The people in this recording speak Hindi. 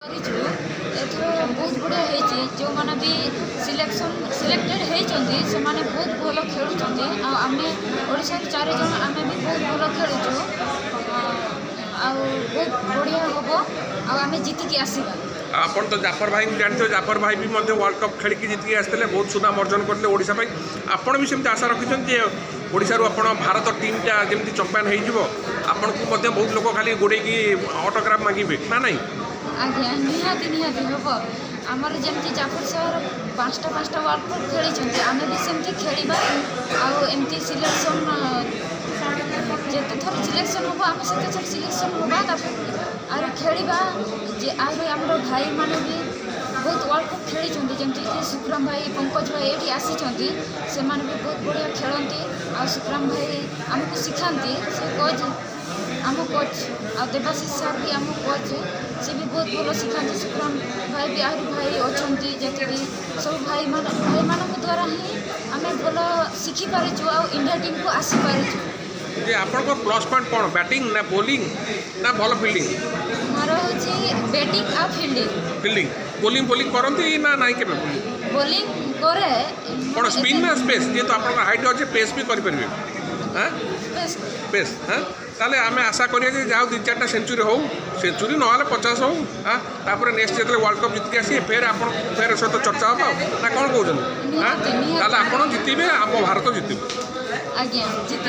एथर बहुत बढ़िया जो मैंने भी सिलेक्टेड होती से बहुत भल खेलुंट आम ओडिशा 4 जन आम भी बहुत भल खेलुचु बहुत बढ़िया हम आम जीतिकी आसवा। आपन तो जाफर भाई जानते जाफर भाई भी वर्ल्ड कप खेलिकी जीतिकी आसते बहुत सुनाम अर्जन करते ओडिशा पाई आपन भी सेमती आशा रखिछन जे ओडिशा रू आपण भारत टीमटा जमी चंपियन हो आपन को बहुत लोग खाली गोड़े की ऑटोग्राफ मांगे ना नहीं आज्ञा निहाती निहाती हम आमर जमी जाफर सर 5टा वर्ल्ड कप खेली आम भी सेमती खेलवा आमती सिलेक्शन जिते थर सिलेक्शन हम आम से थर सिलेक्शन होगा आर खेलवा आम भाई मैंने भी बहुत वर्ल्ड कप खेली जमी सुखराम भाई पंकज भाई ये आसी भी बहुत बढ़िया खेलती आ सुखराम भाई आमको शिखाती से कोच आम कोच आ देवाशीष सर भी आम कोच से भी बहुत भल शिखाती सुखराम भाई भी आहरी भाई अच्छा जी सब भाई मान द्वारा ही आम भल शिखी पारिचु आ इंडिया टीम को आसी पारिचु। जे आपन प्लस पॉइंट कौन बैटिंग ना बॉलिंग ना भल फील्डिंग मोर हूँ बैटिंग आ फील्डिंग बॉलिंग करती ना ना के बॉलिंग करे कौन स्पिन ना स्पेस ये तो आप हाइट अच्छे पेस भी करेंगे हाँ पेस हाँ ताले आम आशा करिए जाओ 2-4टा सेंचुरी हो सेंचुरी ना 50 हो हाँ तापर नेक्स्ट जो वर्ल्ड कप जीत के आसी फेर आप फेर सहित चर्चा हम ना कौन कहते हाँ ताले आप जीतबे आम भारत जीत आज्ञा जीत।